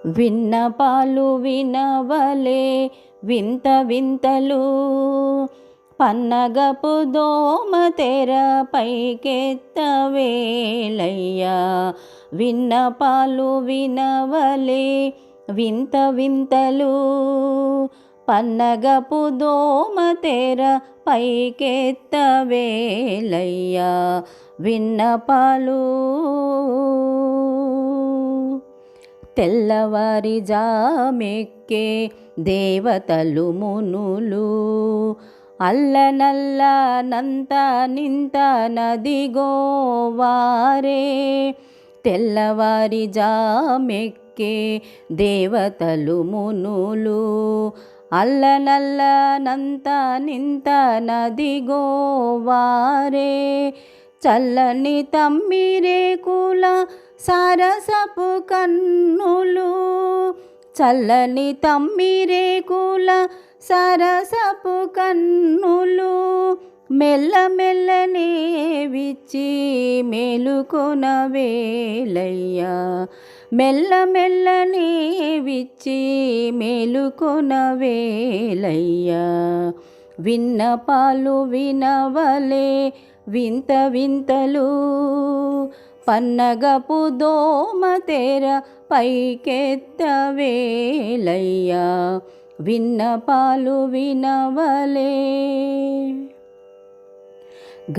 విన్నపాలు వినవలే వింత వింతలు పన్నగపు దోమ తెర పైకెత్తవేలయ్యా. విన్నపాలు వినవలే వింత వింతలు పన్నగపు దోమ తెర పైకెత్తవేలయ్యా. విన్నపాలు తెల్లవారి జామెక్కే దేవతలు మునులు అల్లనల్ల నంత నింత నదిగోవారే. తెల్లవారి జామెక్కే దేవతలు మునులు అల్లనల్ల నంత నింత నదిగోవారే. చల్లని తమ్మిరేకుల సరసపు కన్నులు చల్లని తమ్మిరేకుల సరసపు కన్నులు మెల్లమెల్లనే విచ్చి మేలుకొనవేలయ్యా. మెల్లమెల్లనే విచ్చి మేలుకొనవేలయ్యా. విన్నపాలు వినవలే వింత వింతలు పన్నగపు దోమ తెర పైకెత్తవేలయ్యా. విన్నపాలు వినవలే.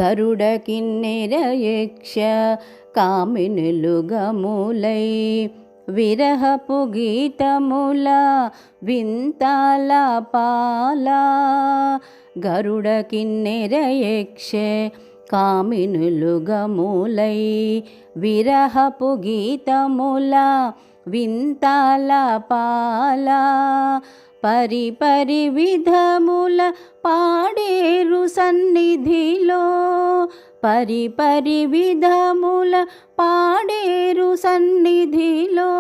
గరుడ కిన్నెర యక్ష కామినులు గములై విరహపు గీతముల వింతాల పాల. గరుడ కిన్నెర యక్ష కామినులు గములై విరహపు గీతముల వింతాల పాల. పరిపరి విధముల పాడేరు సన్నిధిలో పరిపరి విధముల పాడేరు సన్నిధిలో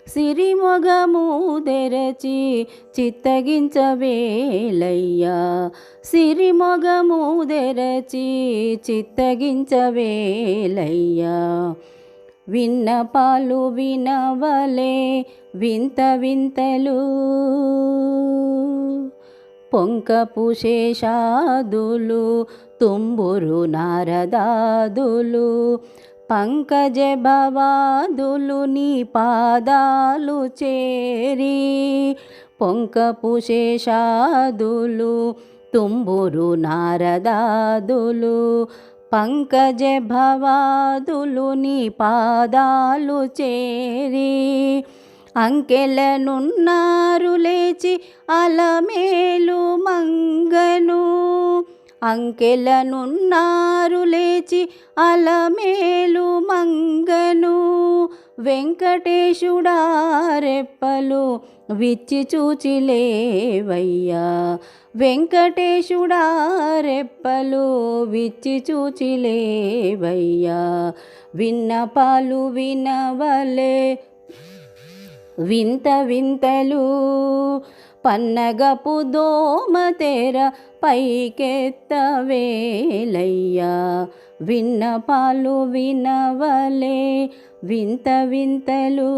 సిరిమొగము తెరచి చిత్తగించవేలయ్యా. సిరిమొగము తెరచి చిత్తగించవేలయ్యా. విన్నపాలు వినవలే వింత వింతలు పొంకపు శేషాదులు తుంబురు నారదాదులు పంకజ భవాదులు నీ పాదాలు చేరి. పొంకపు శేషాదులు తుంబురు నారదాదులు పంకజ భవాదులు నీ పాదాలు చేరి. అంకెలనున్నారు లేచి అలమేలు మంగను అంకెలనున్నారు లేచి అలమేలు మంగను. వెంకటేశుడా రెప్పలు విచ్చి చూచిలేవయ్యా. వెంకటేశుడా రెప్పలు విచ్చి చూచిలేవయ్యా. విన్నపాలు వినవలే వింత వింతలు పన్నగపు దోమ తెర పైకెత్తవేలయ్యా. విన్నపాలు వినవలే వింత వింతలు.